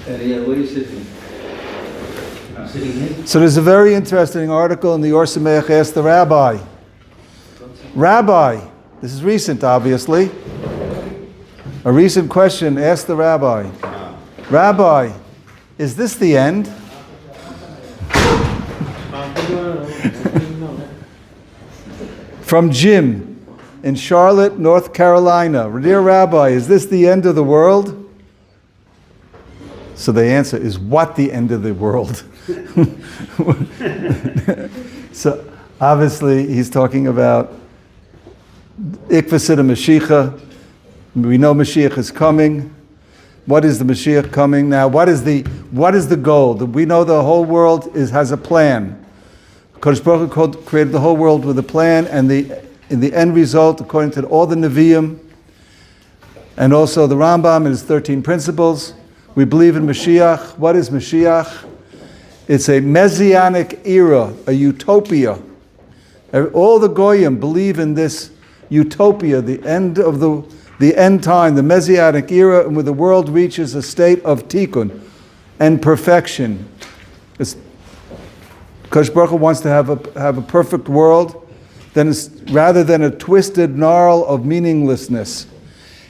Yeah, where are you sitting? I'm sitting here. So there's a very interesting article in the Or Sameach Asked the Rabbi. Rabbi, this is recent obviously. A recent question asked the Rabbi. Rabbi, is this the end? From Jim in Charlotte, North Carolina. Dear Rabbi, is this the end of the world? So the answer is, what the end of the world? So obviously he's talking about Ikvasid Mashiach. We know Mashiach is coming. What is the Mashiach coming now? What is the goal? We know the whole world has a plan. Kodesh Baruch Hu created the whole world with a plan, and in the end result, according to all the Nevi'im, and also the Rambam and his 13 principles, we believe in Mashiach. What is Mashiach? It's a messianic era, a utopia. All the Goyim believe in this utopia, the end of the end time, the messianic era, and where the world reaches a state of tikkun and perfection. Kodesh Baruch Hu wants to have a perfect world, rather than a twisted gnarl of meaninglessness.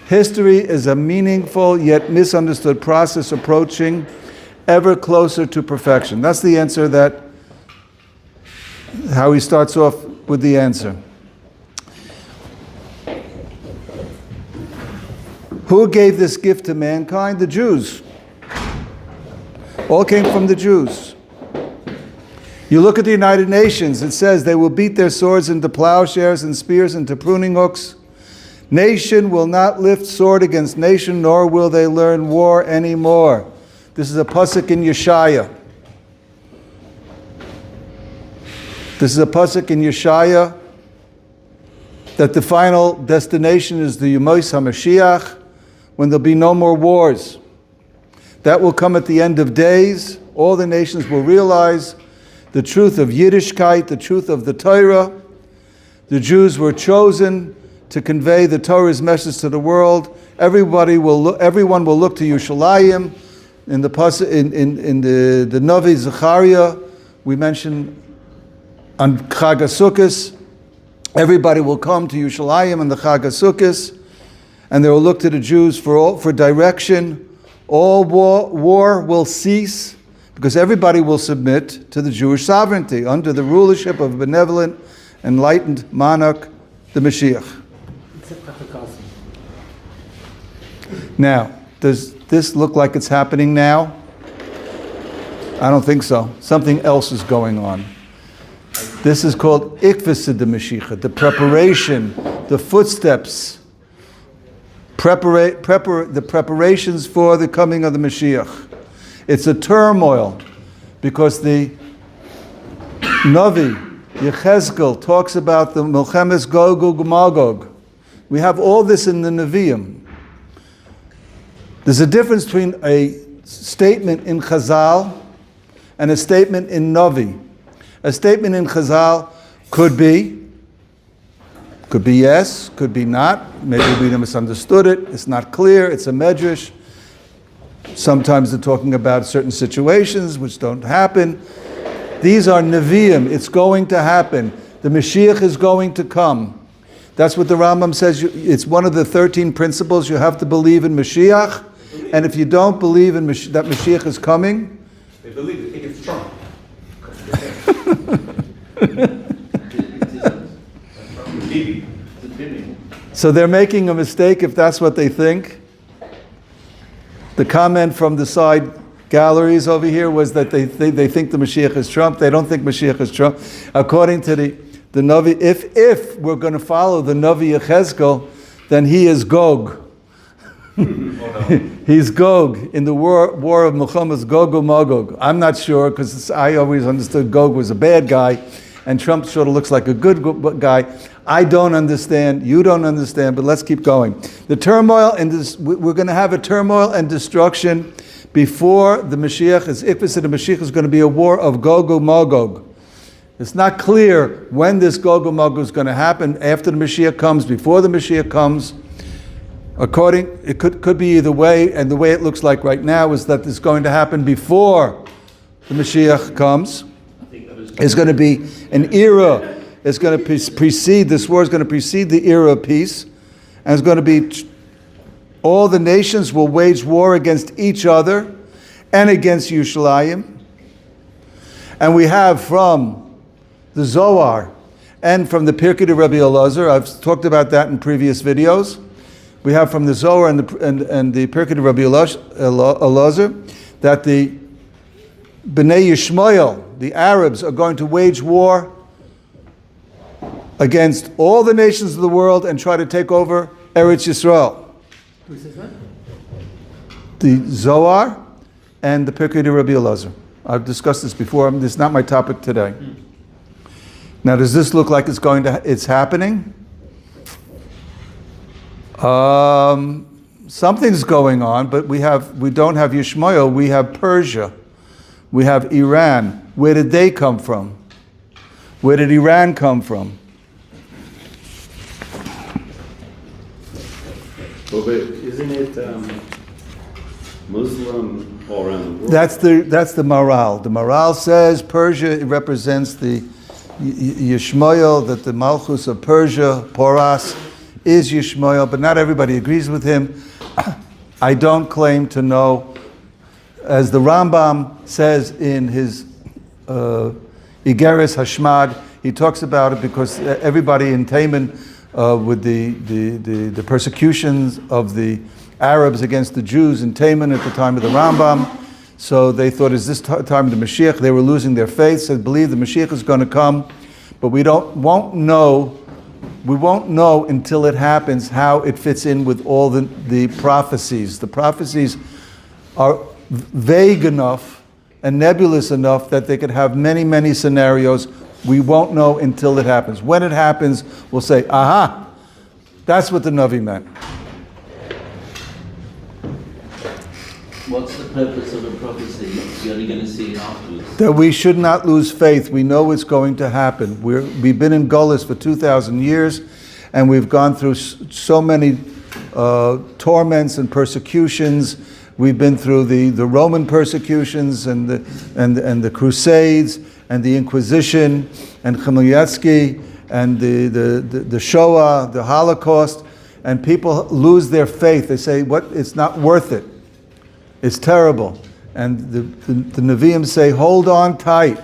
History is a meaningful yet misunderstood process approaching ever closer to perfection. That's the answer how he starts off with the answer. Who gave this gift to mankind? The Jews. All came from the Jews. You look at the United Nations, it says they will beat their swords into plowshares and spears into pruning hooks. Nation will not lift sword against nation, nor will they learn war anymore. This is a pasuk in Yeshaya. This is a pasuk in Yeshaya that the final destination is the Yemos HaMashiach, when there'll be no more wars. That will come at the end of days. All the nations will realize the truth of Yiddishkeit, the truth of the Torah. The Jews were chosen to convey the Torah's message to the world. Everyone will look to Yerushalayim. In the Navi Zechariah, we mentioned on Chag HaSukkos, everybody will come to Yerushalayim on the Chag HaSukkos, and they will look to the Jews for direction. All war will cease, because everybody will submit to the Jewish sovereignty under the rulership of a benevolent, enlightened monarch, the Mashiach. Now, does this look like it's happening now? I don't think so. Something else is going on. This is called Ikvasid Mashiach, the preparation, the footsteps, the preparations for the coming of the Mashiach. It's a turmoil, because the Navi, Yechezkel, talks about the Milchemes Gog Magog. We have all this in the Nevi'im. There's a difference between a statement in Chazal and a statement in Navi. A statement in Chazal could be yes, could be not. Maybe we misunderstood it. It's not clear. It's a medrash. Sometimes they're talking about certain situations which don't happen. These are Nevi'im. It's going to happen. The Mashiach is going to come. That's what the Rambam says. It's one of the 13 principles. You have to believe in Mashiach. And if you don't believe in that Mashiach is coming, they believe they think it's Trump. So they're making a mistake if that's what they think. The comment from the side galleries over here was that they think the Mashiach is Trump. They don't think Mashiach is Trump. According to the Navi, if we're going to follow the Navi Yechezkel, then he is Gog. He's Gog in the war of Muhammad's Gog and Magog. I'm not sure, because I always understood Gog was a bad guy, and Trump sort of looks like a good guy. I don't understand. You don't understand. But let's keep going. The turmoil and we're going to have a turmoil and destruction before the Mashiach. As if it's the Mashiach is going to be a war of Gog and Magog. It's not clear when this Gog and Magog is going to happen. After the Mashiach comes, before the Mashiach comes. It could be either way, and the way it looks like right now is that it's going to happen before the Mashiach comes. It's going to be an era. It's going to precede, this war is going to precede the era of peace, and it's going to be, all the nations will wage war against each other and against Yerushalayim. And we have from the Zohar and from the Pirkei de Rabbi Elazar, I've talked about that in previous videos. We have from the Zohar and the Pirkei de Rabbi Elazar that the Bnei Yishmael, the Arabs, are going to wage war against all the nations of the world and try to take over Eretz Yisrael. Who says that? The Zohar and the Pirkei de Rabbi Elazar. I've discussed this before. This is not my topic today. Now, does this look like it's happening? Something's going on, but we don't have Yishmael. We have Persia. We have Iran. Where did they come from? Where did Iran come from? Well, but isn't it Muslim all around the world? That's the Maral. The Maral says Persia represents the Yishmael, that the Malchus of Persia, Poras, is Yishmael, but not everybody agrees with him. I don't claim to know. As the Rambam says in his Igeres Hashmad, he talks about it because everybody in Taman, with the persecutions of the Arabs against the Jews in Taman at the time of the Rambam, so they thought, is this time of the Mashiach? They were losing their faith, said, believe the Mashiach is going to come, but we won't know until it happens how it fits in with all the prophecies. The prophecies are vague enough and nebulous enough that they could have many, many scenarios. We won't know until it happens. When it happens, we'll say, aha, that's what the Navi meant. What's the purpose of a prophecy? You're only going to see it afterwards. That we should not lose faith. We know it's going to happen. We've been in Golis for 2,000 years, and we've gone through so many torments and persecutions. We've been through the Roman persecutions and the Crusades and the Inquisition and Chmielewski and the Shoah, the Holocaust, and people lose their faith. They say, "What? It's not worth it. It's terrible." And the Nevi'im say, hold on tight.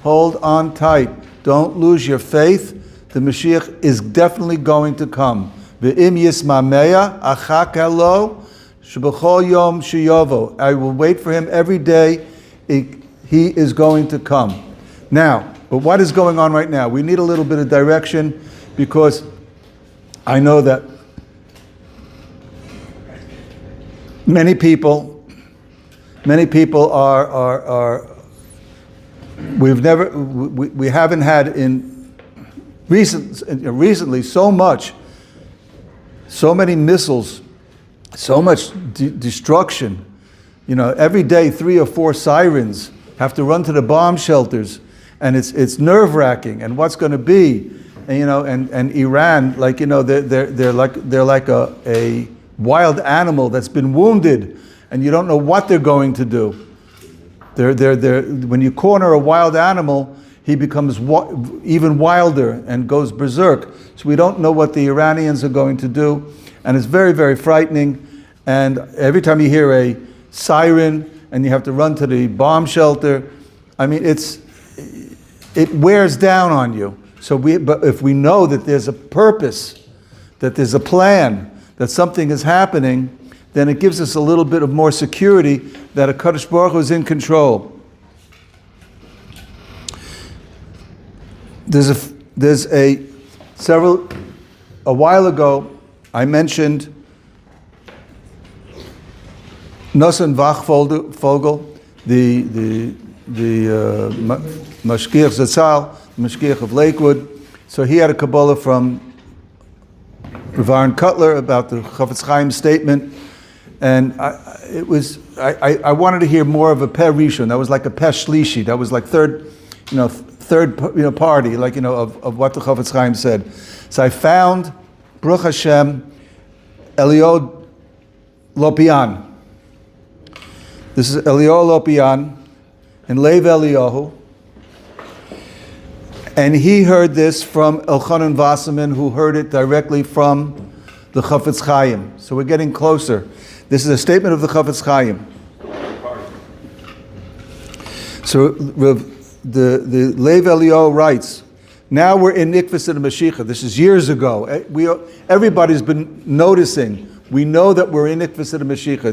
Hold on tight. Don't lose your faith. The Mashiach is definitely going to come. V'im yismameya achak elo shebechol yom sheyovo. I will wait for him every day. He is going to come. Now, but what is going on right now? We need a little bit of direction, because I know that many people are we haven't had recently so many missiles, so much destruction. You know, every day 3 or 4 sirens have to run to the bomb shelters, and it's nerve-wracking. And what's going to be, and, you know, and Iran, like, you know, they're like a wild animal that's been wounded, and you don't know what they're going to do. When you corner a wild animal, he becomes even wilder and goes berserk. So we don't know what the Iranians are going to do, and it's very, very frightening. And every time you hear a siren and you have to run to the bomb shelter, I mean, it wears down on you. But if we know that there's a purpose, that there's a plan, that something is happening, then it gives us a little bit of more security that HaKadosh Baruch Hu is in control. A while ago, I mentioned Nosson Wachvogel, the Mashgiach Zatzal, Mashgiach of Lakewood. So he had a Kabbalah from Rav Aaron Cutler about the Chafetz Chaim statement. And I wanted to hear more of a Peh Rishon. That was like a Peh Shlishi. That was like third party, like, you know, of what the Chafetz Chaim said. So I found, Baruch Hashem, Eliod Lopian. This is Eliyahu Lopian and Lev Eliyahu. And he heard this from Elchanan Wasserman, who heard it directly from the Chafetz Chaim. So we're getting closer. This is a statement of the Chafetz Chaim. So the Lev Eliyahu writes, now we're in Nikvus and Mashiach. This is years ago. Everybody's been noticing. We know that we're in Nikvus and Mashiach.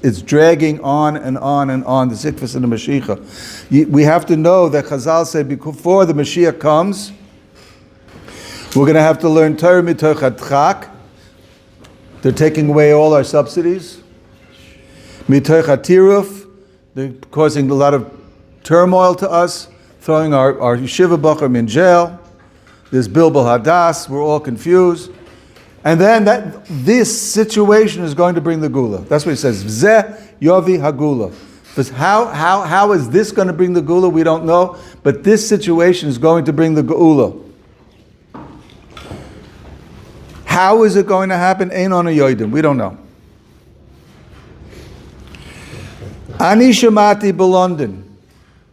It's dragging on and on and on, this Nikvus and Mashiach. We have to know that Chazal said before the Mashiach comes, we're going to have to learn Torah mitoch hadchak. They're taking away all our subsidies. Mitoch hatiruf. They're causing a lot of turmoil to us, throwing our yeshiva bachrim in jail. There's Bilbul Hadas, we're all confused. And then this situation is going to bring the Gula. That's what he says. V'zeh yovi hagula. But how is this going to bring the Gula? We don't know. But this situation is going to bring the Gula. How is it going to happen? Ein on a yoidim. We don't know. Ani shamati b'London.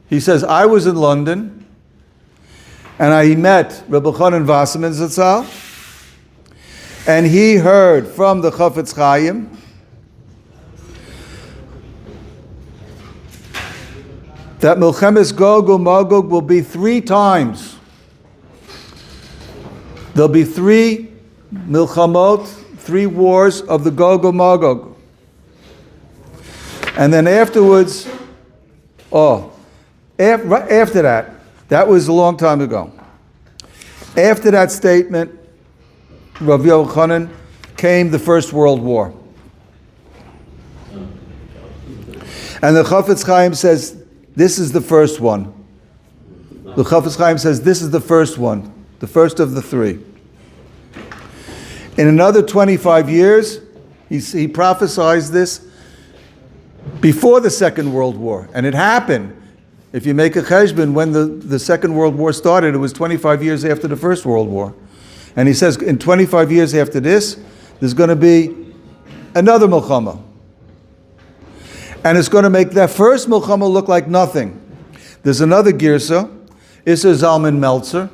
He says, I was in London, and I met Rabbi Chanan Wasserman Zatzal, and he heard from the Chafetz Chaim that Milchemes Gog uMagog will be 3 times. There'll be 3 Milchamot, 3 wars of the Gog uMagog. And then afterwards, after that was a long time ago. After that statement, Rav Yochanan, came the First World War. And the Chafetz Chaim says, this is the first one. The Chafetz Chaim says, this is the first one, the first of the 3. In another 25 years, he prophesied this before the Second World War. And it happened. If you make a cheshbon, when the Second World War started, it was 25 years after the First World War. And he says, in 25 years after this, there's going to be another milchama. And it's going to make that first milchama look like nothing. There's another girsa, Isser Zalman Meltzer.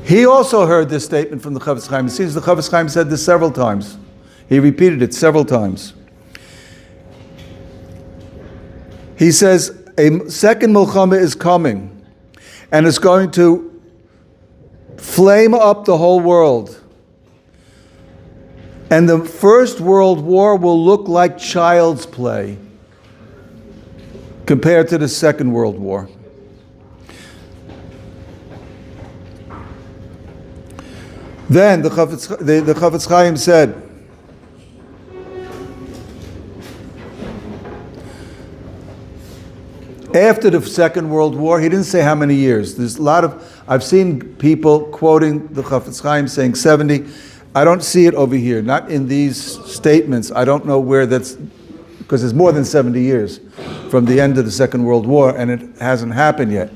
He also heard this statement from the Chafetz Chaim. It seems the Chafetz Chaim said this several times. He repeated it several times. He says, a second milchama is coming, and it's going to flame up the whole world. And the First World War will look like child's play compared to the Second World War. Then the Chafetz Chaim said, after the Second World War, he didn't say how many years. There's a lot of, I've seen people quoting the Chafetz Chaim saying 70. I don't see it over here, not in these statements. I don't know where that's, because it's more than 70 years from the end of the Second World War, and it hasn't happened yet.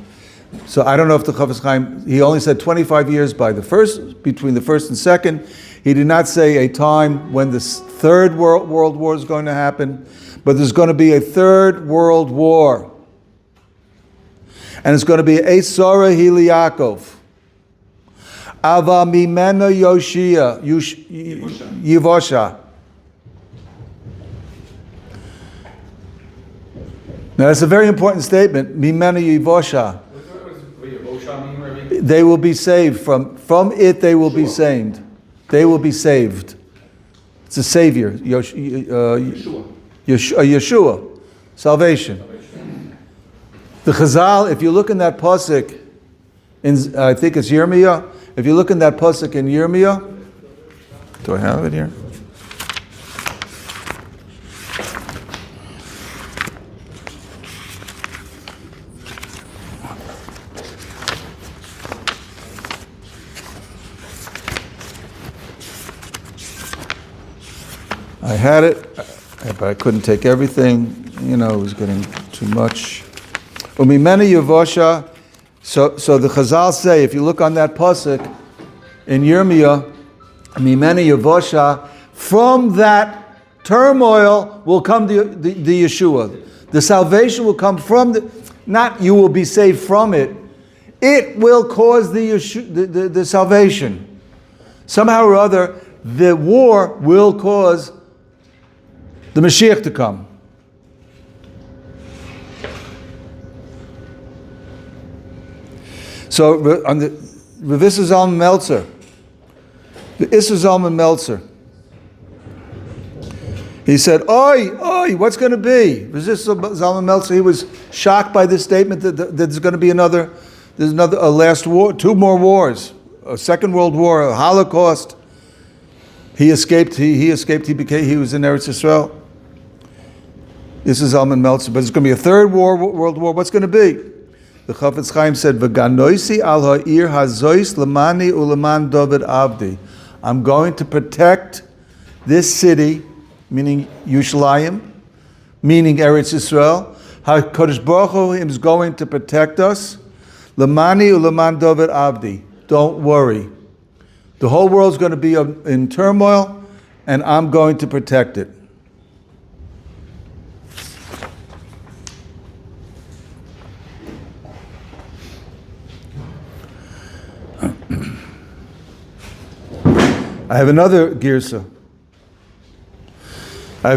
So I don't know if the Chafetz Chaim, he only said 25 years between the first and second. He did not say a time when the Third World War is going to happen, but there's going to be a Third World War. And it's going to be Eisora Hili Yaakov. Ava Mimena Yoshia Yivosha. Now that's a very important statement. Mimena Yivosha. What does Yivosha mean, Rabbi? They will be saved from it. They will be saved. They will be saved. It's a savior. Yeshua. Salvation. The Chazal, if you look in that pasuk, I think it's Yirmiyah. If you look in that pasuk in Yirmiyah, do I have it here? I had it, but I couldn't take everything. It was getting too much. Umimena Yavosha. So the Chazal say, if you look on that pasuk, in Yirmiyah, Mimeni Yavosha, from that turmoil will come the Yeshua. The salvation will come from not you will be saved from it. It will cause the salvation. Somehow or other, the war will cause the Mashiach to come. So on the Rav Issa Zalman Meltzer, the Issa Zalman Meltzer, he said, "Oi, what's going to be?" Rav Issa Zalman Meltzer, he was shocked by this statement that there's going to be a last war, 2 more wars, a Second World War, a Holocaust. He escaped. He escaped. He was in Eretz Yisrael. This is Zalman Meltzer, but it's going to be a third world war. What's going to be? The Chafetz Chaim said, "V'ganoisi al ha'ir hazois lemani uleman David Avdi." I'm going to protect this city, meaning Yerushalayim, meaning Eretz Yisrael. HaKadosh Baruch Hu is going to protect us. Lemani uleman David Avdi. Don't worry. The whole world's going to be in turmoil, and I'm going to protect it. I have another girsa. A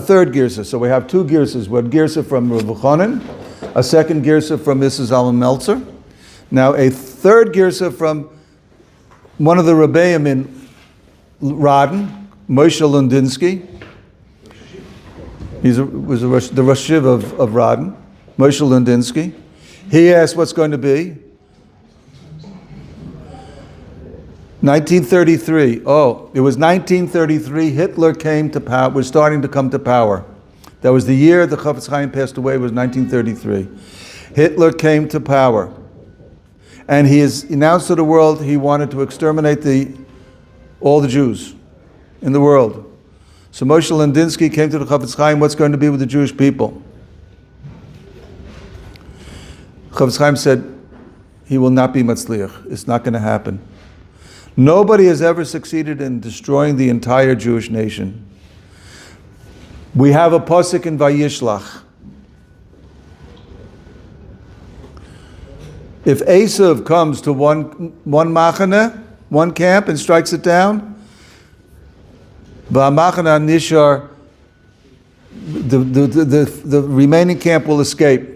third girsa. So we have 2 girsas. One girsa from Rav Chanan, a second girsa from Mrs. Zalman Meltzer. Now a third girsa from one of the Rabbeim in Radin, Moshe Lundinsky. He was the Rosh Yeshiva of Radin, Moshe Lundinsky. He asked what's going to be. 1933. Oh, it was 1933. Hitler came to power. Was starting to come to power. That was the year the Chafetz Chaim passed away. Was 1933. Hitler came to power, and he has announced to the world he wanted to exterminate all the Jews in the world. So Moshe Lundinsky came to the Chafetz Chaim. What's going to be with the Jewish people? Chafetz Chaim said he will not be matzliach. It's not going to happen. Nobody has ever succeeded in destroying the entire Jewish nation. We have a pasuk in Vayishlach. If Esav comes to one machane, one camp, and strikes it down, Ba'machana Nishar, the remaining camp will escape.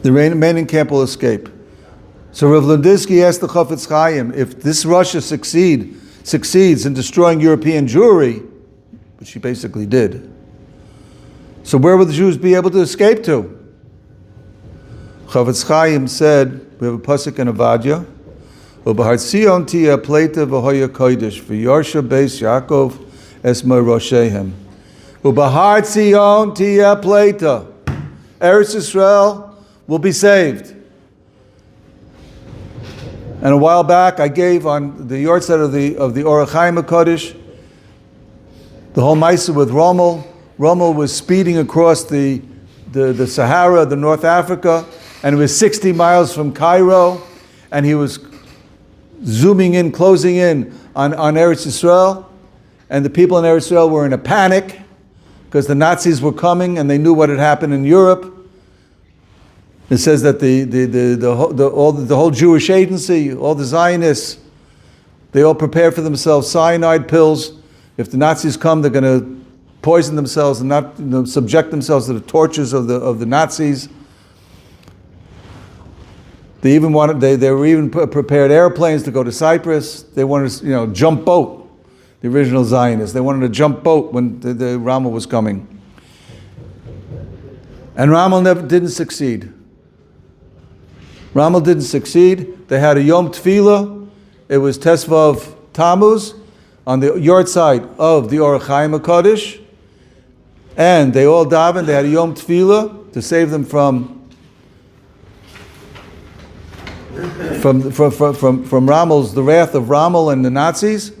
The remaining camp will escape. So Rav Lundinsky asked the Chafetz Chaim, if this Russia succeeds in destroying European Jewry, which she basically did, so where will the Jews be able to escape to? Chafetz Chaim said, we have a pasuk in Avadia, Ubahar Tzion tia pleita v'hoya kodesh v'yarsha beis Yaakov esma roshehem. Ubahar Tzion tia pleita. Eretz Yisrael will be saved. And a while back, I gave on the yahrzeit of the Orach Chaim HaKadosh, the whole Maisa with Rommel. Rommel was speeding across the Sahara, the North Africa, and it was 60 miles from Cairo, and he was zooming in, closing in on Eretz Yisrael, and the people in Eretz Yisrael were in a panic because the Nazis were coming and they knew what had happened in Europe. It says that the whole Jewish agency, all the Zionists, they all prepared for themselves cyanide pills. If the Nazis come, they're going to poison themselves and not subject themselves to the tortures of the Nazis. They were even prepared airplanes to go to Cyprus. They wanted to, jump boat. The original Zionists, they wanted to jump boat when the Rommel was coming, and Rommel didn't succeed. Rommel didn't succeed. They had a Yom Tefillah. It was Tesvav Tammuz on the yahrzeit of the Orach Chaim HaKadosh, and they all davened. They had a Yom Tefillah to save them from Rommel's, the wrath of Rommel and the Nazis.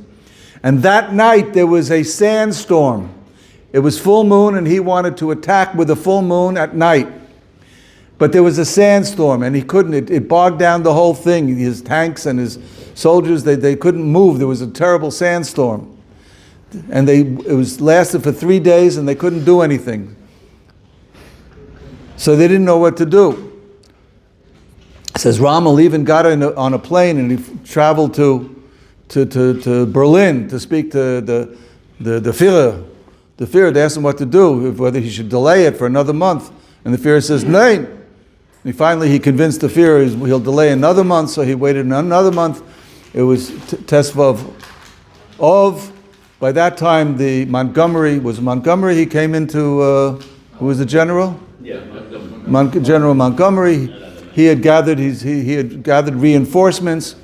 And that night there was a sandstorm. It was full moon, and he wanted to attack with a full moon at night. But there was a sandstorm, and he couldn't. It bogged down the whole thing. His tanks and his soldiers, they couldn't move. There was a terrible sandstorm, and it lasted for 3 days, and they couldn't do anything. So they didn't know what to do. It says Rommel even got on a plane, and he traveled to Berlin to speak to the Führer. The Führer, they asked him what to do, whether he should delay it for another month. And the Führer says, "Nein." And finally, he convinced the Führer he'll delay another month, so he waited another month. It was Tesvav Ov. By that time, he came into, who was the general? Yeah. General Montgomery. He had gathered reinforcements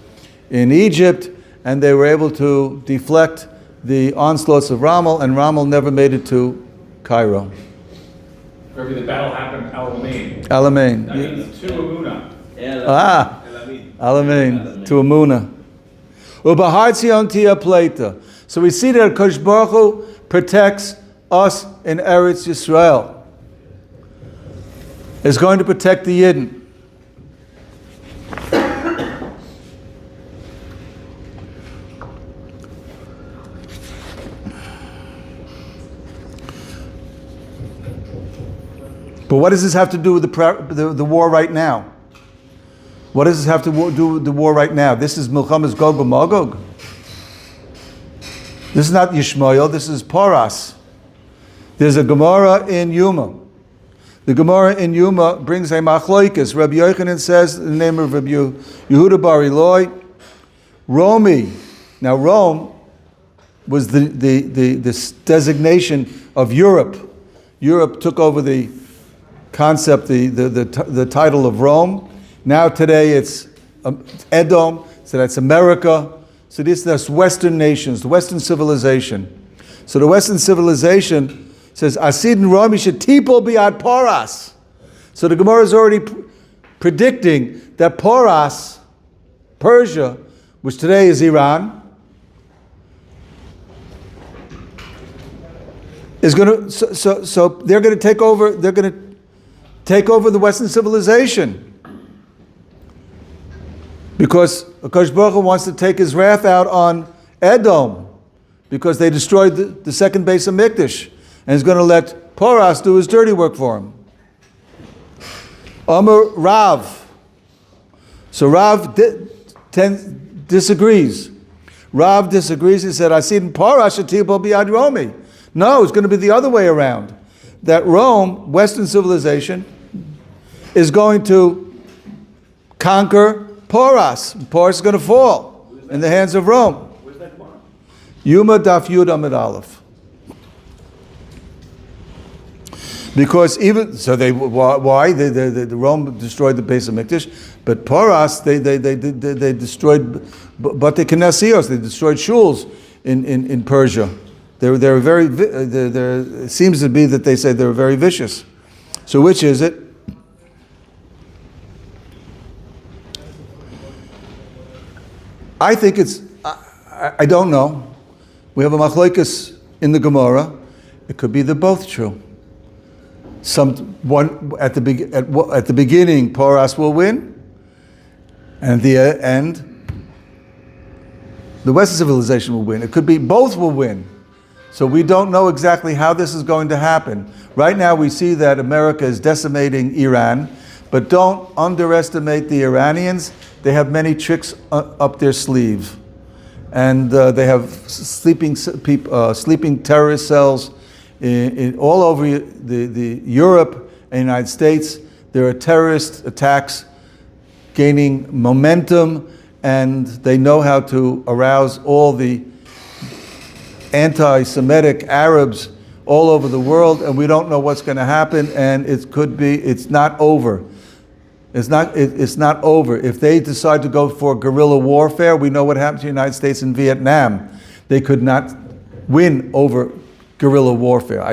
in Egypt, and they were able to deflect the onslaughts of Rommel, and Rommel never made it to Cairo. Rabbi, the battle happened at Alamein. Alamein. That means to Amuna. Alamein, to Amuna. Ubahar Tzion Tia Pleta. So we see that Kosh Baruch Hu protects us in Eretz Yisrael. Is going to protect the Yidden. But what does this have to do with the war right now? What does this have to do with the war right now? This is Milchamas Gog u'Magog. This is not Yishmael, this is Poras. There's a Gemara in Yuma. The Gemara in Yuma brings a machloikis. Rabbi Yochanan says, in the name of Rabbi Yehuda Bar Eloi, Romi. Now Rome was the designation of Europe. Europe took over the concept, the title of Rome. Now today it's Edom, so that's America. So that's Western nations, the Western civilization. So the Western civilization says, Asidin Rome shetipo biad Poras. So the Gemara is already predicting that Poras, Persia, which today is Iran, is going to, so they're going to take over, the Western civilization. Because Akash Baruch Hu wants to take his wrath out on Edom, because they destroyed the second base of Mikdash, and he's going to let Poras do his dirty work for him. Amar Rav. So Rav disagrees. Rav disagrees. He said, I see in Poras shetipo biad Romi. No, it's going to be the other way around. That Rome, Western civilization, is going to conquer Poras. Poras is going to fall in the hands of Rome. Where's that one? Yuma Daf Yud Amid Aleph. Because why the Rome destroyed the base of Mikdash, but Poras they destroyed Bate Knesios, they destroyed shuls in Persia. They were very. It seems to be that they say they were very vicious. So which is it? I think it's. I don't know. We have a machlokes in the Gemara. It could be they're both true. At the beginning, Poras will win, and at the end, the Western civilization will win. It could be both will win. So we don't know exactly how this is going to happen. Right now, we see that America is decimating Iran, but don't underestimate the Iranians. They have many tricks up their sleeve, and they have sleeping terrorist cells. All over the Europe and United States, there are terrorist attacks gaining momentum, and they know how to arouse all the anti-Semitic Arabs all over the world, and we don't know what's going to happen, and it's not over. It's not over. If they decide to go for guerrilla warfare, we know what happened to the United States in Vietnam. They could not win over guerrilla warfare.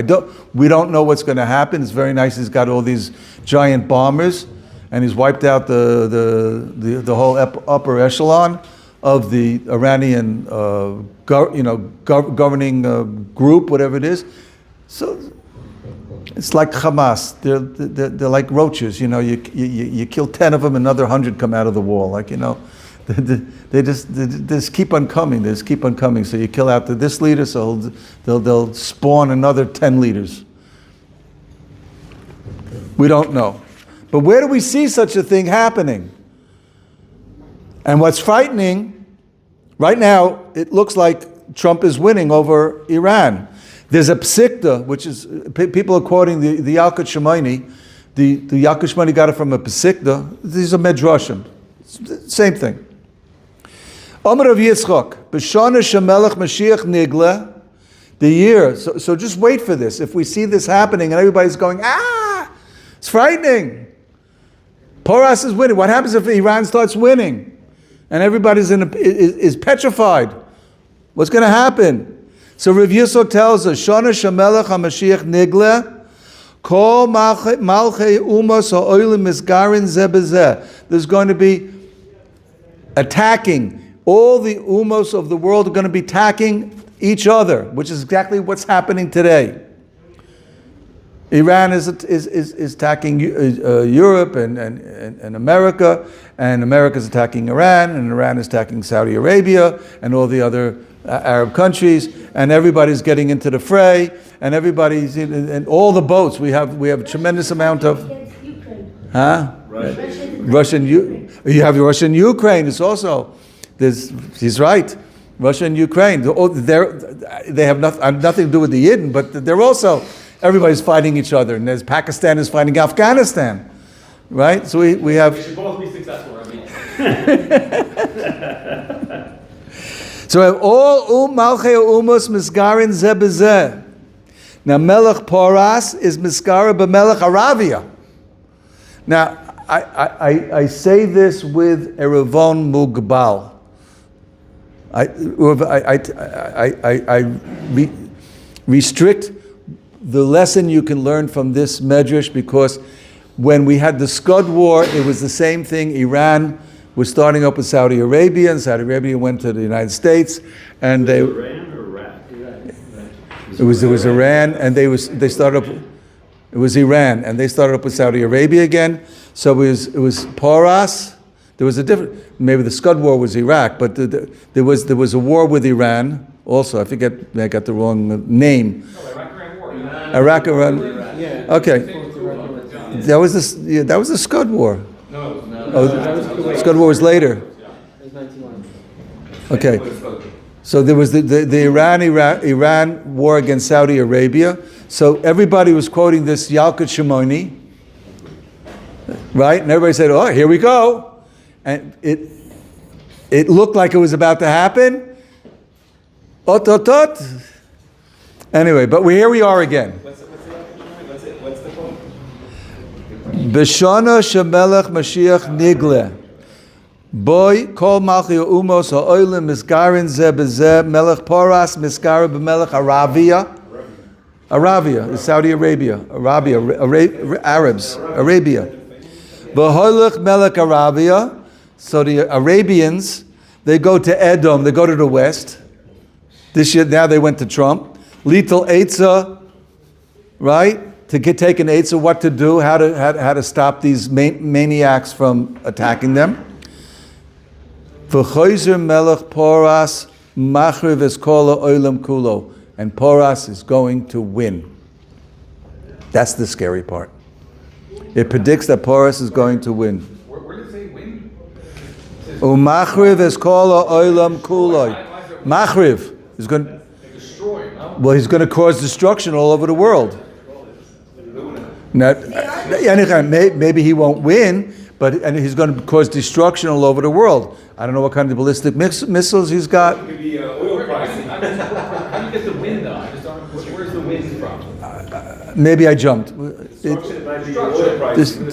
We don't know what's going to happen. It's very nice. He's got all these giant bombers, and he's wiped out the whole upper echelon of the Iranian governing group, whatever it is. So It's like Hamas. They're like roaches. You know, you kill 10 of them, another 100 come out of the wall. Like, you know, they just keep on coming. They just keep on coming. So you kill out this leader, so they'll spawn another 10 leaders. We don't know. But where do we see such a thing happening? And what's frightening, right now, it looks like Trump is winning over Iran. There's a psikta, which is, people are quoting the Yalkut Shemaini. The Yalkut Shemaini got it from a psikta. These are medrashim. Same thing. Omer of Yitzchak, B'shana shemelech Mashiach nigle, the year. So just wait for this. If we see this happening and everybody's going, it's frightening. Porras is winning. What happens if Iran starts winning? And everybody's is petrified. What's going to happen? So Rav Yisro tells us, Shana Shemelech HaMashiach Nigle, Kol Malchei Umas HaOilim Misgarin Zeh B'Zeh. There's going to be attacking. All the umos of the world are going to be attacking each other, which is exactly what's happening today. Iran is attacking Europe and America, and America is attacking Iran, and Iran is attacking Saudi Arabia and all the other Arab countries, and everybody's getting into the fray, and everybody's in all the boats. We have a tremendous amount of, Russian. You have Russia and Ukraine. It's also he's right. Russia and Ukraine. They have nothing to do with the Yidden, but they're also. Everybody's fighting each other, and there's Pakistan is fighting Afghanistan, right? So we have. We should both be successful, Rabbi. So we have all Malchei Umas Misgarin Zeh B'Zeh. Now Melech Porras is Misgara b'Melech Aravia. Now I say this with Erevon Mugbal. I restrict the lesson you can learn from this medrash, because when we had the Scud War, it was the same thing. Iran was starting up with Saudi Arabia, and Saudi Arabia went to the United States, and they. Iran or Iraq? It was Iran, and they started up. It was Iran, and they started up with Saudi Arabia again. So it was Porras. There was a different. Maybe the Scud War was Iraq, but there was a war with Iran also. I forget. I got the wrong name. Iraq, Iran. Yeah. Okay. That was the Scud War. No. Scud War was later. Okay. So there was the Iran war against Saudi Arabia. So everybody was quoting this Yalkut Shimoni, right? And everybody said, "Oh, here we go," and it looked like it was about to happen. Ot. Anyway, but here we are again. What's the quote? B'shana shemelech Mashiach nigle, boy kol malchi umos ha'olim misgarin zeh b'zeh melech Porras misgara b'melech Aravia. Aravia is Saudi Arabia. Arabs. Arabia. V'holech melech Aravia. So the Arabians, they go to Edom. They go to the west. This year, now they went to Trump. Little Eitzah, right? To take an Eitzah, what to do, how to stop these maniacs from attacking them. V'choizer melech Porras machriv eskola oilam kulo. And Porras is going to win. That's the scary part. It predicts that Porras is going to win. Where does it say win? Umachriv eskola oilam kulo. Machriv is going to Destroy, no? Well, he's going to cause destruction all over the world. Now, maybe he won't win, and he's going to cause destruction all over the world. I don't know what kind of ballistic missiles he's got. It could be oil prices. How do you get the win, though? I just don't. Where's the win from? Maybe I jumped.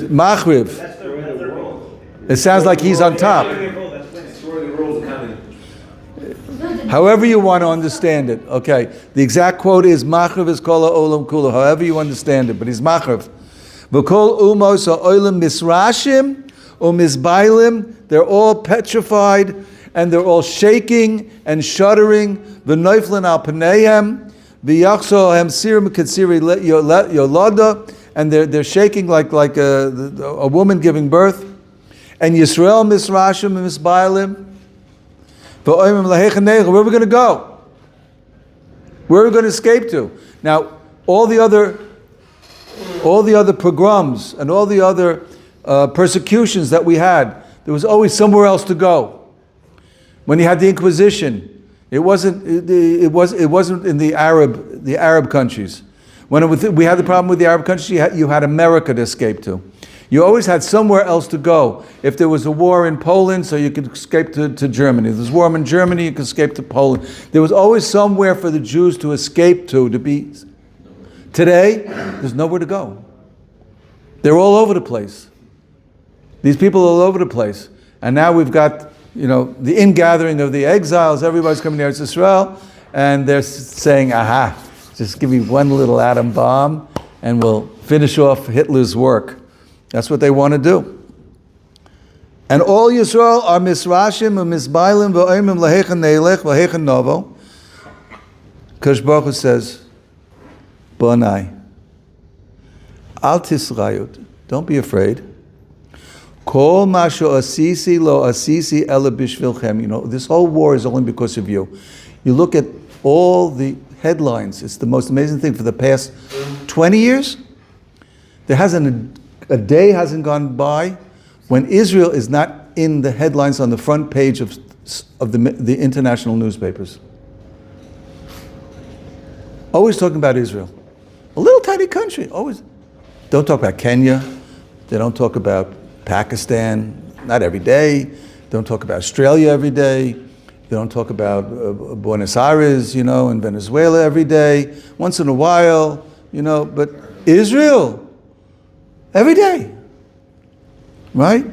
Machriv. It sounds like he's on top. However you want to understand it, okay. The exact quote is "Machriv is kol ha'olam kula." However you understand it, but he's machriv. V'kol umos ha'olam misrashim u'misbailim. They're all petrified and they're all shaking and shuddering. V'noiflin al paneihem. V'yachso hemsirim ketsiri yolada, and they're shaking like a woman giving birth. And Yisrael misrashim and misbailim. Where are we going to go? Where are we going to escape to? Now, all the other pogroms and all the other persecutions that we had, there was always somewhere else to go. When you had the Inquisition, it wasn't in the Arab countries. When we had the problem with the Arab countries, you had America to escape to. You always had somewhere else to go. If there was a war in Poland, so you could escape to Germany. If there was a war in Germany, you could escape to Poland. There was always somewhere for the Jews to escape to be. Today, there's nowhere to go. They're all over the place. These people are all over the place. And now we've got, the ingathering of the exiles. Everybody's coming to Eretz Israel, and they're saying, aha, just give me one little atom bomb, and we'll finish off Hitler's work. That's what they want to do. And all Yisrael are misrashim and misbailim v'oimim lahechan neilech v'hechan novo. Kadosh Baruch Hu says, Bonai, al tisrayut, don't be afraid. Kol masho asisi lo asisi ela bishvilchem. This whole war is only because of you. You look at all the headlines. It's the most amazing thing for the past 20 years. There hasn't a day hasn't gone by when Israel is not in the headlines on the front page of the international newspapers. Always talking about Israel. A little tiny country, always. Don't talk about Kenya. They don't talk about Pakistan, not every day. They don't talk about Australia every day. They don't talk about Buenos Aires, and Venezuela every day. Once in a while, but Israel, every day, right?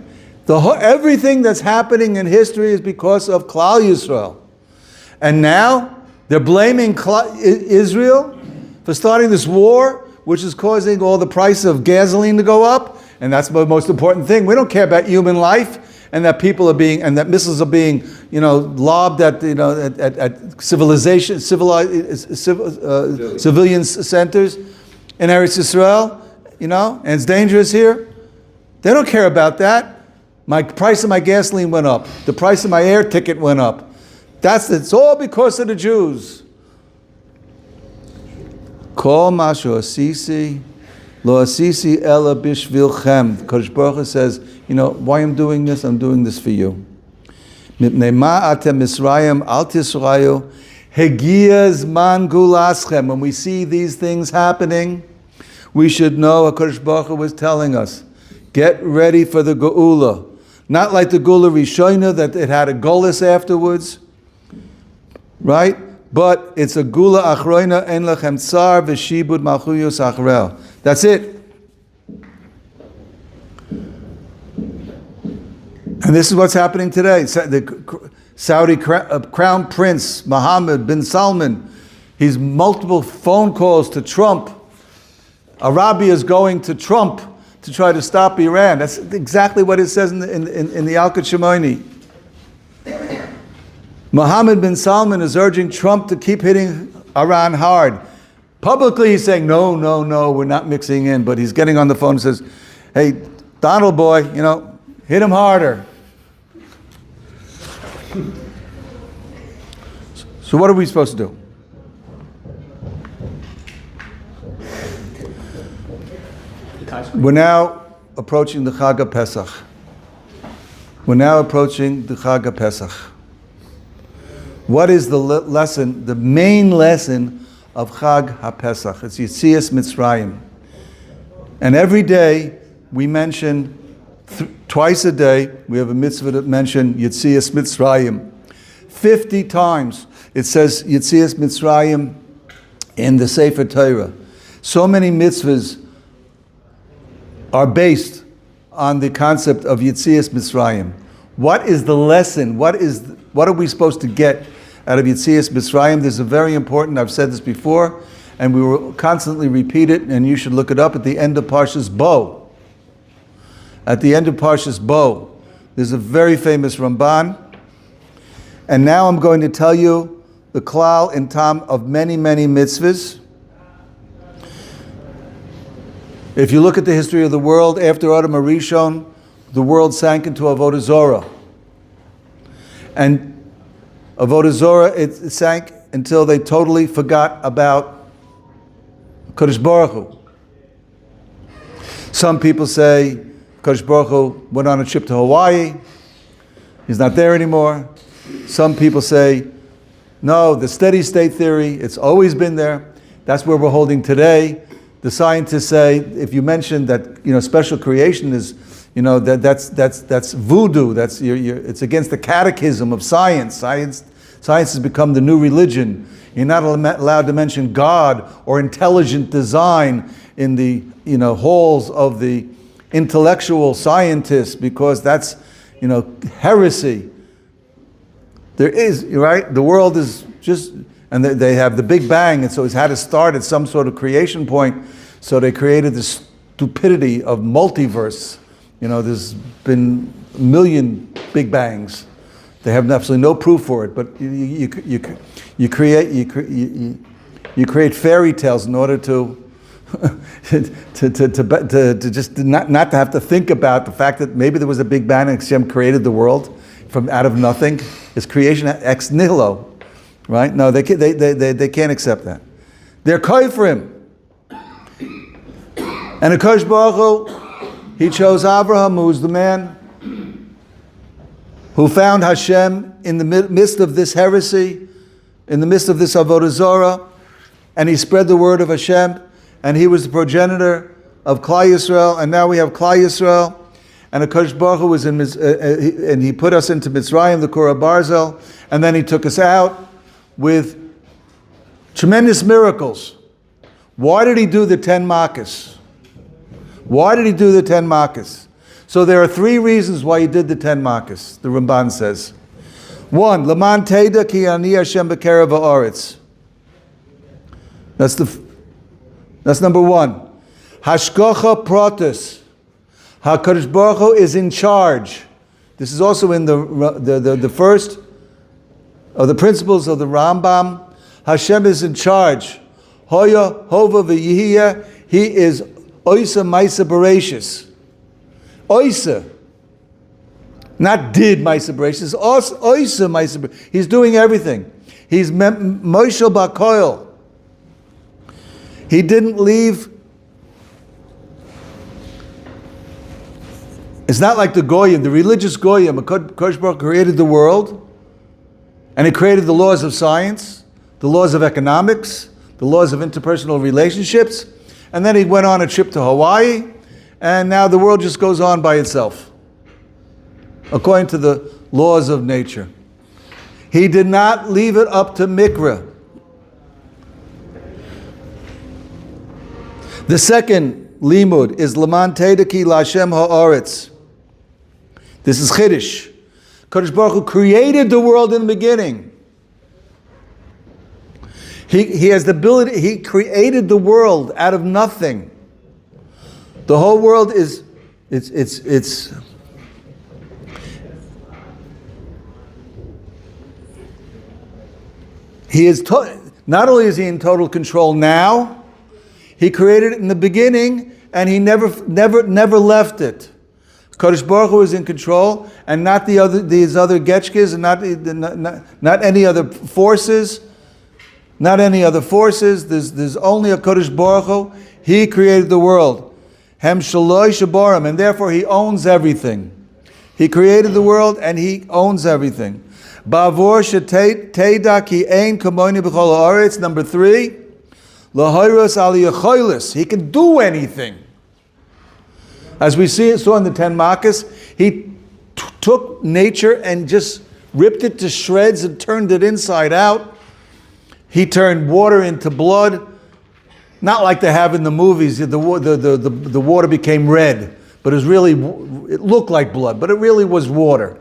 Everything that's happening in history is because of Klal Yisrael. And now they're blaming Israel for starting this war, which is causing all the price of gasoline to go up. And that's the most important thing. We don't care about human life and that people are being, and that missiles are being, lobbed at, at civilian centers in Eretz Yisrael. And it's dangerous here. They don't care about that. My price of my gasoline went up. The price of my air ticket went up. It's all because of the Jews. Kol mashu asisi, lo asisi ela bishvilchem. Kadosh Baruch Hu says, why I'm doing this? I'm doing this for you. Mipnei ma atem Misrayim al tisrayu, hegia zman gulaschem. When we see these things happening, we should know HaKadosh Baruch Hu was telling us, get ready for the Geula. Not like the Geula Rishona, that it had a Golus afterwards, right? But it's a Geula Achroina en lechem tsar v'shibud malchuyos achrel. That's it. And this is what's happening today. The Saudi Crown Prince Mohammed bin Salman, he's multiple phone calls to Trump. A Rabbi is going to Trump to try to stop Iran. That's exactly what it says in the Yalkut Shimoni. Mohammed bin Salman is urging Trump to keep hitting Iran hard. Publicly he's saying, no, we're not mixing in. But he's getting on the phone and says, hey, Donald boy, hit him harder. So what are we supposed to do? We're now approaching the Chag HaPesach. What is the lesson, the main lesson of Chag HaPesach? It's Yetzias Mitzrayim. And every day we mention, twice a day, we have a mitzvah to mention Yetzias Mitzrayim. 50 times it says Yetzias Mitzrayim in the Sefer Torah. So many mitzvahs are based on the concept of Yetzias Mitzrayim. What is the lesson? What are we supposed to get out of Yetzias Mitzrayim? This is very important. I've said this before, and we will constantly repeat it, and you should look it up at the end of Parshas Bo. At the end of Parshas Bo, there's a very famous Ramban, and now I'm going to tell you the klal in time of many, many mitzvahs. If you look at the history of the world, after Adam HaRishon, the world sank into Avodah Zorah. And Avodah Zorah, it sank until they totally forgot about Kadosh Baruch Hu. Some people say Kadosh Baruch Hu went on a trip to Hawaii. He's not there anymore. Some people say, no, the steady state theory, it's always been there. That's where we're holding today. The scientists say, if you mention that, special creation is, that's voodoo. It's against the catechism of science. Science has become the new religion. You're not allowed to mention God or intelligent design in the, halls of the intellectual scientists, because that's, heresy. There is, right? The world is just, and they have the Big Bang, and so it's had to start at some sort of creation point. So they created this stupidity of multiverse. There's been a million Big Bangs. They have absolutely no proof for it, but you create fairy tales in order to to just not to have to think about the fact that maybe there was a Big Bang and Hashem created the world from out of nothing. It's creation ex nihilo, right? No, they can't accept that. They're kofrim. And Akash Baruch Hu, he chose Abraham, who was the man who found Hashem in the midst of this heresy, in the midst of this Avodah Zorah, and he spread the word of Hashem, and he was the progenitor of Klal Yisrael, and now we have Klal Yisrael, and Akash Baruch Hu was and he put us into Mitzrayim, the Korah Barzel, and then he took us out with tremendous miracles. Why did he do the 10 Makkos? Why did he do the 10 Makkos? So there are 3 reasons why he did the 10 Makkos, the Ramban says. 1, Laman Teda ki ani Hashem b'kerev ha'aretz. That's number 1. Hashkocha pratis. HaKadosh Baruch Hu is in charge. This is also in the first of the principles of the Rambam. Hashem is in charge. Hoya hova v'yihiyah. He is Oisa Maisa Bereshis. Oisa. Not did Maisa Bereshis. Oisa Maisa Bereshis. He's doing everything. He's Moshe Bakoil. He didn't leave. It's not like the Goyim, the religious Goyim. Kadosh Baruch created the world, and he created the laws of science, the laws of economics, the laws of interpersonal relationships, and then he went on a trip to Hawaii, and now the world just goes on by itself, according to the laws of nature. He did not leave it up to Mikra. The second limud is Laman Tedaki Lashem Ha'aretz. This is Chiddush. Kadosh Baruch Hu created the world in the beginning. He has the ability, he created the world out of nothing. The whole world is, he is, not only is he in total control now, he created it in the beginning, and he never left it. Kadosh Baruch Hu is in control, and not these other getchkes, and not any other forces. Not any other forces. There's only a Kadosh Baruch Hu. He created the world. Hem shaloi shabarim, and therefore he owns everything. He created the world, and he owns everything. Ba'avor sheteida ki ein kamoni b'chol haaretz. Number 3, lahayros al yacholis. He can do anything. As we saw in the 10 Makkos, he took nature and just ripped it to shreds and turned it inside out. He turned water into blood, not like they have in the movies. The water became red, but it looked like blood, but it really was water,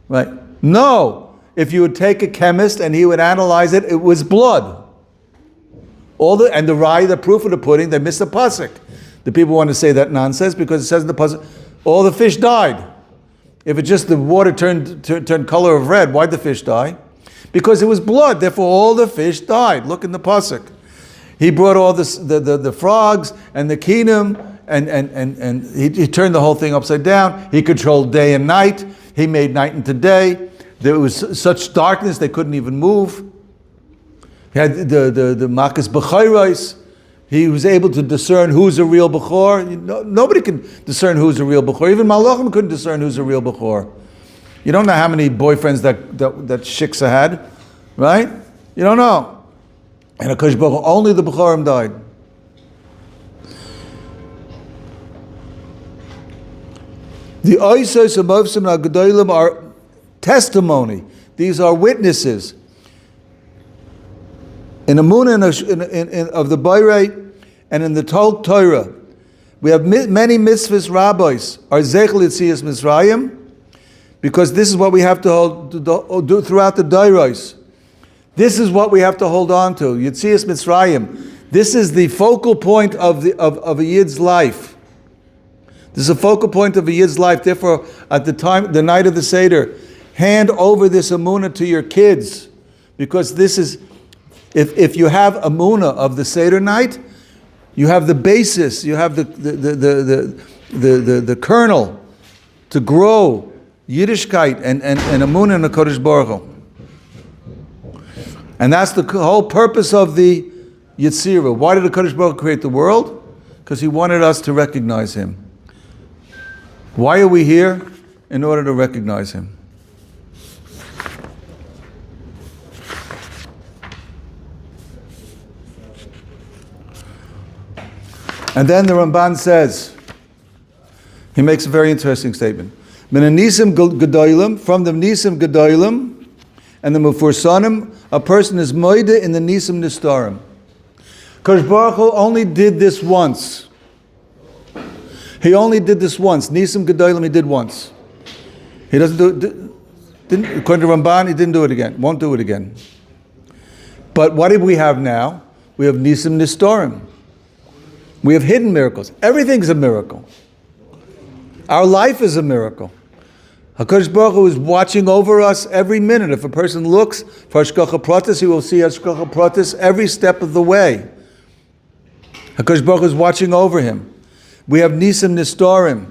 right? No, if you would take a chemist and he would analyze it, it was blood. The proof of the pudding, they missed the pasuk. The people want to say that nonsense because it says in the pasuk, all the fish died. If it just the water turned color of red, why'd the fish die? because it was blood. Therefore, all the fish died. Look in the pasuk. He brought all the frogs and the kingdom, and he turned the whole thing upside down. He controlled day and night. He made night into day. There was such darkness they couldn't even move. He had the makas b'chayros. He was able to discern who's a real b'chor. Nobody can discern who's a real b'chor. Even malachim couldn't discern who's a real b'chor. You don't know how many boyfriends that shiksa had, right? You don't know. And HaKadosh Baruch Hu, only the b'chorim died. The oisos and mavsim and gedolim are testimony. These are witnesses. In the moon of the Bayrei and in the Torah, we have many mitzvahs rabbis are zechel yitzias Mitzrayim, because this is what we have to do throughout the Dairos. This is what we have to hold on to. Yitzias Mitzrayim. This is the focal point of a Yid's life. This is a focal point of a Yid's life. Therefore, at the night of the Seder, hand over this emunah to your kids, because this is. If you have emunah of the Seder night, you have the basis, you have the kernel to grow Yiddishkeit and emunah in the Kodesh Baruch Hu. And that's the whole purpose of the Yetzirah. Why did the Kodesh Baruch Hu create the world? Because He wanted us to recognize Him. Why are we here? In order to recognize Him. And then the Ramban says, he makes a very interesting statement. Min nisim gedolim, from the nisim gedolim and the mufursanim, a person is moide in the nisim nistarim. Kodesh Baruch Hu only did this once. He only did this once. Nisim gedolim he did once. He doesn't do it. Didn't, according to Ramban, he didn't do it again. Won't do it again. But what do we have now? We have nisim nistarim. We have hidden miracles. Everything's a miracle. Our life is a miracle. HaKadosh Baruch Hu is watching over us every minute. If a person looks for Hashgacha Pratis, he will see Hashgacha Pratis every step of the way. HaKadosh Baruch Hu is watching over him. We have Nisim Nistorim.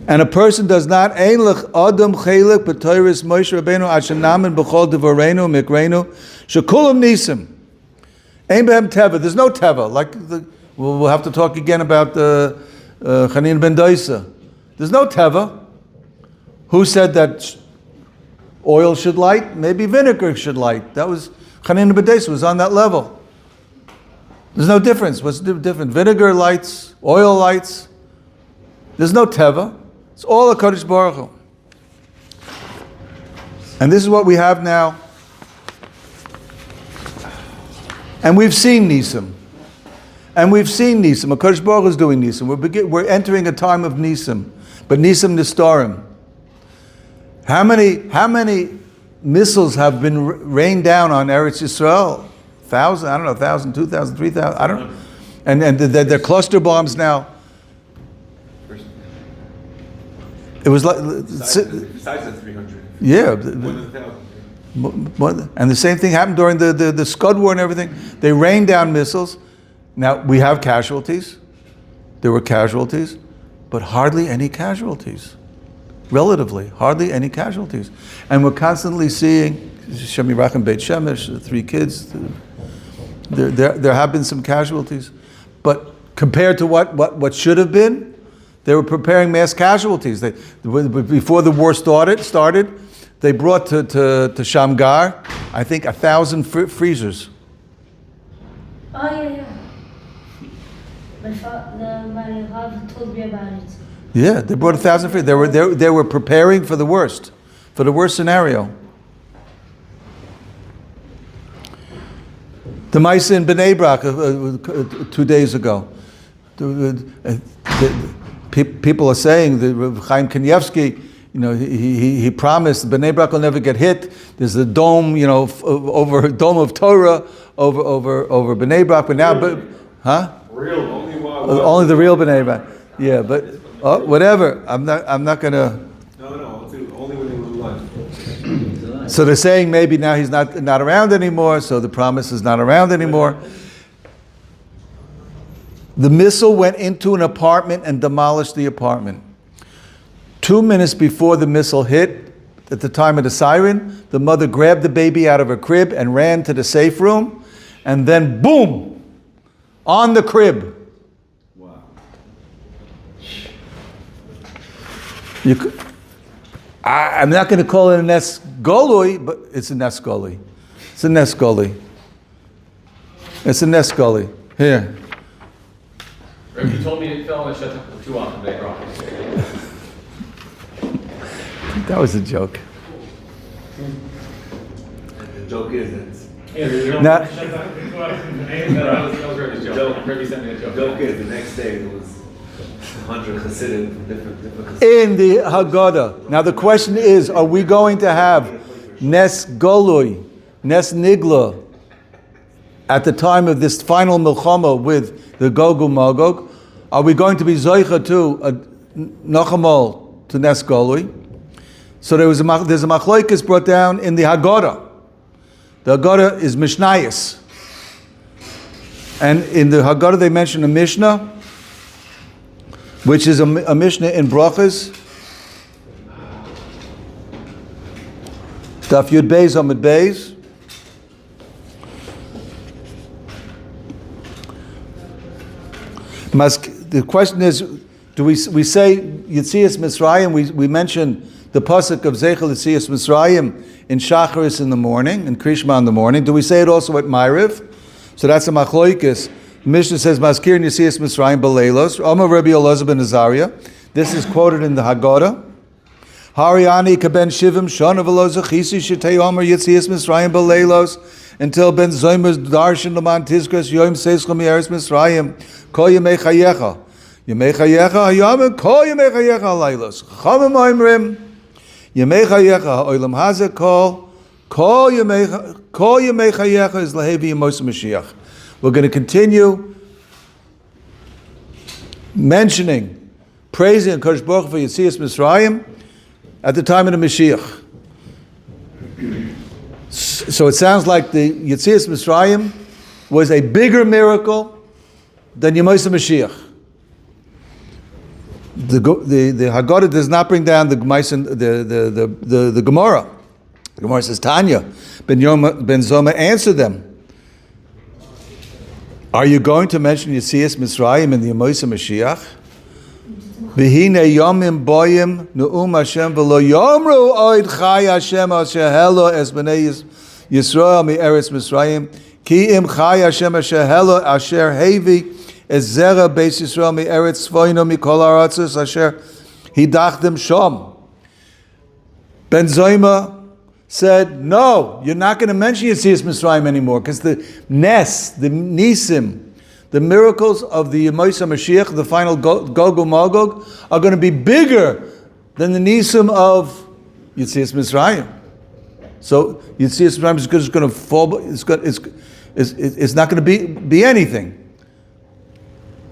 And a person does not Ein lech Adam Chelik B'Toyris Moshe Rabbeinu Ashanamin B'Chol Devarenu Mikrenu Shekulam Nisim. Ein behem teva. There's no teva. Like we'll have to talk again about Chanin ben Daisa. There's no teva. Who said that oil should light? Maybe vinegar should light. That was Chanin ben Daisa was on that level. There's no difference. What's different? Vinegar lights, oil lights. There's no teva. It's all a Kodesh Baruch Hu. And this is what we have now. And we've seen Nisim. And we've seen Nisim. HaKadosh Baruch Hu is doing Nisim. We're entering a time of Nisim. But Nisim Nistarim. How many missiles have been rained down on Eretz Yisrael? 1,000? I don't know, 1,000, 2,000, 3,000? I don't know. And they're cluster bombs now. It was like... Besides the 300. Yeah. More than 1,000. And the same thing happened during the Scud War and everything. They rained down missiles. Now, we have casualties. There were casualties, but hardly any casualties. Relatively, hardly any casualties. And we're constantly seeing, Shem Yirachem Beit Shemesh, the 3 kids, there have been some casualties. But compared to what should have been, they were preparing mass casualties. Before the war started, they brought to Shamgar, I think, 1,000 freezers. Oh, yeah. My father told me about it. Yeah, they brought 1,000 freezers. They were preparing for the worst scenario. The Maisa in Bnei Brak 2 days ago. People are saying that Chaim Kanievsky, he promised Bnei Brak will never get hit. There's a dome, over dome of Torah over Bnei Brak. But now, only the real Bnei Brak. Yeah, but whatever. I'm not gonna. No. Only when So they're saying maybe now he's not around anymore, so the promise is not around anymore. The missile went into an apartment and demolished the apartment. 2 minutes before the missile hit, at the time of the siren, the mother grabbed the baby out of her crib and ran to the safe room, and then boom, on the crib. Wow. I'm not going to call it a Nes Golui, but it's a Nes Golui. It's a Nes Golui. It's a Nes Golui. Here. Rabbi, you told me it fell in the shut too often today, bro. That was a joke. The joke is Now, That was Rabbi's joke. Rabbi sent me a joke. the joke is the next day it was 100 Hasidim from different in the Haggadah. Now the question is, are we going to have Nes Golui, Nes Nigla, at the time of this final Milchama with the Gog Magog? Are we going to be Zoicha to Nachamal to Nes Golui? So there's a Machlokes brought down in the Haggadah. The Haggadah is Mishnayos. And in the Haggadah they mention a Mishnah, which is a Mishnah in Brachas. Daf Yud Beis Amud Beis. The question is, do we say Yitzias Mitzrayim? We mention the pasuk of Zeichel Yitzias Mitzrayim in Shacharis in the morning, in Krishma in the morning. Do we say it also at Ma'ariv? So that's a Machlokes. Mishnah says Maskir Yitzias Mitzrayim Beleilos. Amar Rabbi Elazar ben Azariah. This is quoted in the Haggadah. Hariani kaben shivim shana v'lo zechisi shetei Amar Yitzias Mitzrayim Beleilos until Ben Zoymer's darshan l'man tizkras yoim seischem yeres Mitzrayim kol yemei chayecha hayam kol yemei chayecha halaylos chamim oimrim yemei chayecha ha'olam hazeh kol yemei chayecha is lahevi yemos Mashiach. We're going to continue mentioning, praising Kodesh Baruch Hu for Yitzias Mitzrayim at the time of the Mashiach. So it sounds like the Yitzias Mitzrayim was a bigger miracle than Yemos Mashiach. The Haggadah does not bring down the Gemara. The Gemara says Tanya Ben Zoma answered them. Are you going to mention Yitzias Mitzrayim in the Yemos Mashiach? V'hine yomim boyim nu'um Hashem v'lo yomru oid chai Hashem asher helo es b'nei Yisrael mi'eretz Mitzrayim ki im chai Hashem asher helo asher hevi es zera beis Yisrael mi'eretz tzvoino mikol haratzos asher hidachtem shom. Ben Zoyma said, no, you're not going to mention Yitzias Mitzrayim anymore, because the Nes, the Nisim, the miracles of the Yemos Mashiach, the final Gog Magog, are going to be bigger than the Nisim of Yitzias Mitzrayim. So Yitzias Mitzrayim is just going to fall. It's not going to be anything.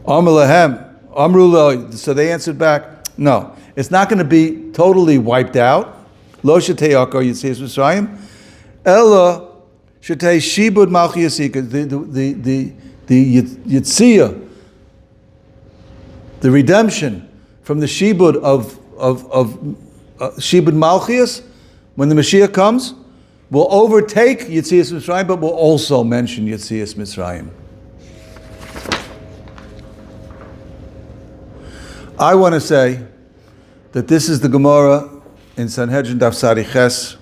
Amru lahem, Amru lo. So they answered back, no, it's not going to be totally wiped out. Lo shetei akar Yitzias Mitzrayim, ella shetei shibud malchi yasika. The Yitzia, the redemption from the shibud of shibud Malchias, when the Mashiach comes, will overtake Yitzias Mitzrayim, but will also mention Yitzias Mitzrayim. I want to say that this is the Gemara in Sanhedrin Daf Sariches.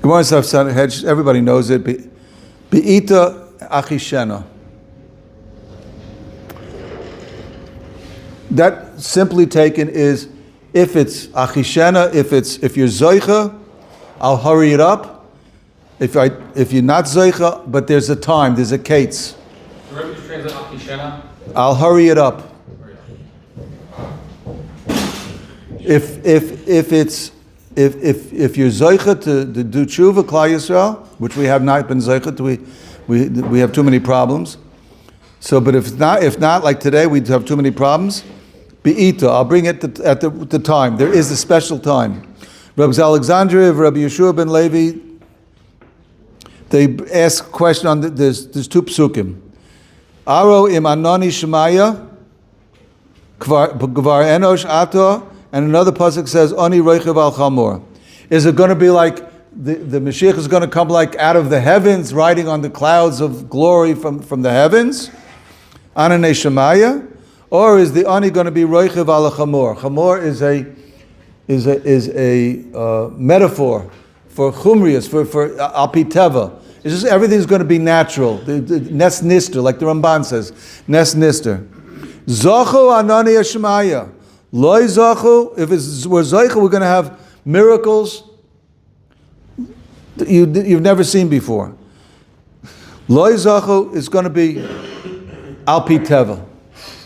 Gemara in Daf Sariches, everybody knows it. Be'ita Achishena. That simply taken is, if it's Achishena, if you're Zoicha, I'll hurry it up. If you're not Zoicha, but there's a time, there's a kates, So Rabbi just translate Achishena. I'll hurry it up. If you're Zoicha to do tshuva, Klal Yisrael, which we have not been Zoicha to, we have too many problems. So, but if not, like today, we have too many problems. Be'ita, I'll bring it at the time. There is a special time. Rabbi Alexandria, Rabbi Yeshua ben Levi, they ask a question on there's two psukim. Aro im anoni shemaya, kvar enosh ato, and another pasuk says ani roichev al chamor. Is it going to be like the Mashiach is going to come like out of the heavens, riding on the clouds of glory from the heavens? Anane shemaya, or is the ani going to be roichev al chamor? Chamor is a metaphor for chumrius, for alpiteva. It's just everything's going to be natural. The nes nister, like the Ramban says, nes nister. Zochu anani hashemaya. Loi zochu. If we're zochu, we're going to have miracles that you've never seen before. Loi zochu is going to be alpiteva.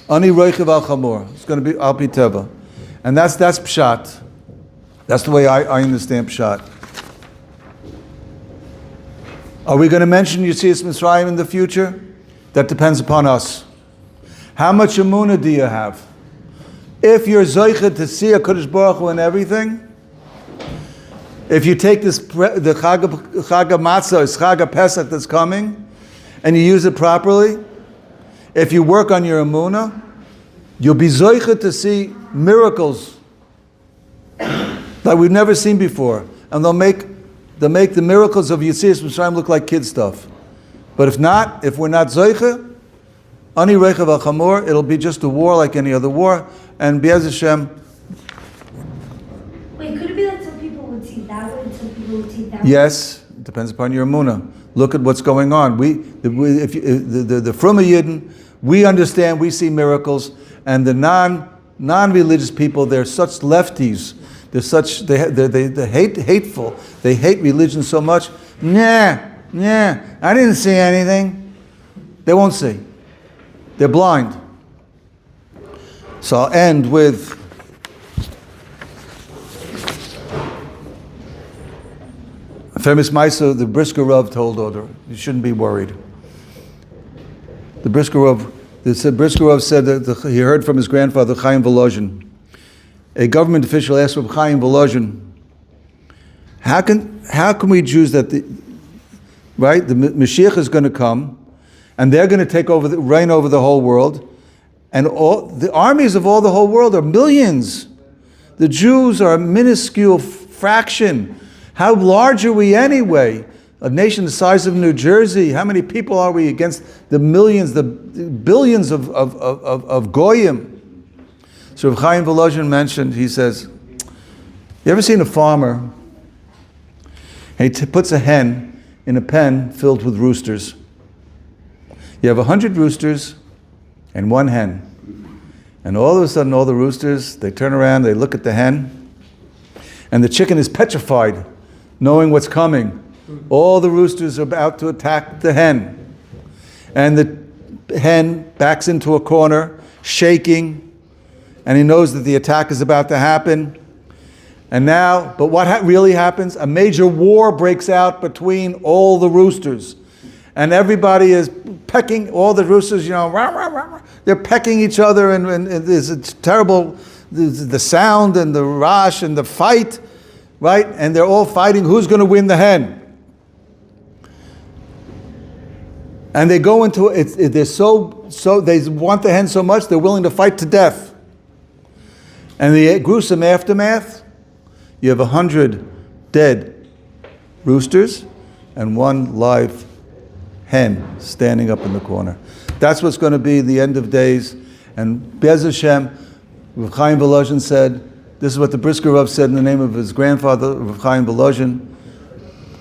Ani roichev al chamor. It's going to be alpiteva, and that's pshat. That's the way I understand pshat. Are we going to mention Yetzias Mitzrayim in the future? That depends upon us. How much emunah do you have? If you're zoicha to see a Kadosh Baruch Hu and everything, if you take the Chag Matzah, Chag Pesach that's coming, and you use it properly, if you work on your emunah, you'll be zoicha to see miracles that we've never seen before, and they'll make the miracles of Yetzias Mitzrayim look like kid stuff. But if we're not zoicha, ani reichav al chamor, it'll be just a war like any other war, and Be'ez Hashem. Wait, could it be that some people would see that way and some people would see that way? Yes, it depends upon your emunah. Look at what's going on. The Fruma Yidden, we understand, we see miracles, and the non-religious people, they're such lefties. They're hateful. They hate religion so much. Nah, I didn't see anything. They won't see. They're blind. So I'll end with a famous Maisa, the Brisker Rav told Oder, you shouldn't be worried. The Brisker Rav said that he heard from his grandfather, Chaim Volozhin. A government official asked Rabbi Chaim Volozhin, how can we Jews that the Mashiach is going to come, and they're going to reign over the whole world, and all the armies of all the whole world are millions. The Jews are a minuscule fraction. How large are we anyway? A nation the size of New Jersey. How many people are we against the millions, the billions of goyim? So Rav Chaim Volozhin mentioned, he says, you ever seen a farmer? He puts a hen in a pen filled with roosters. You have 100 roosters and one hen. And all of a sudden, all the roosters, they turn around, they look at the hen, and the chicken is petrified, knowing what's coming. All the roosters are about to attack the hen. And the hen backs into a corner, shaking, and he knows that the attack is about to happen. And now, but what really happens? A major war breaks out between all the roosters. And everybody is pecking, all the roosters, rah, rah, rah, they're pecking each other, and there's a terrible, the sound and the rash and the fight, right? And they're all fighting who's going to win the hen. And they go into it, they're so they want the hen so much, they're willing to fight to death. And the gruesome aftermath, you have 100 dead roosters and one live hen standing up in the corner. That's what's going to be the end of days. And Be'ez Hashem, Rav Chaim Volozhin said, this is what the Brisker Rav said in the name of his grandfather, Rav Chaim Volozhin,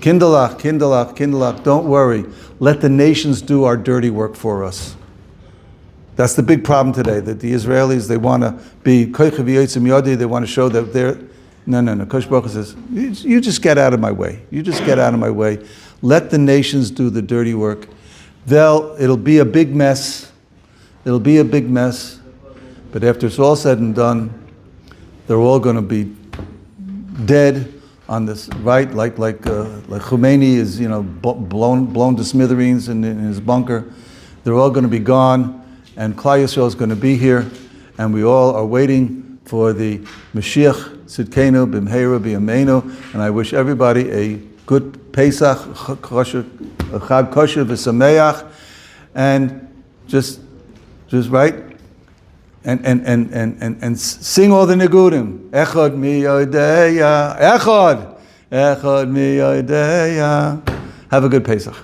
Kindalach, kindalach, kindalach, don't worry. Let the nations do our dirty work for us. That's the big problem today, that the Israelis, they want to be koichev yotzim yodi, they want to show that they're, no. Kosh Baruch Hu says, you just get out of my way. You just get out of my way. Let the nations do the dirty work. It'll be a big mess. It'll be a big mess. But after it's all said and done, they're all going to be dead on this, right? Like Khomeini is, blown to smithereens in his bunker. They're all going to be gone. And Klal Yisrael is going to be here, and we all are waiting for the Mashiach Sidkenu b'mheira b'yameinu, and I wish everybody a good Pesach, Chag Kosher v'Sameach, and just right, and sing all the nigudim. Echad mi yodeya, echad mi yodeya. Have a good Pesach.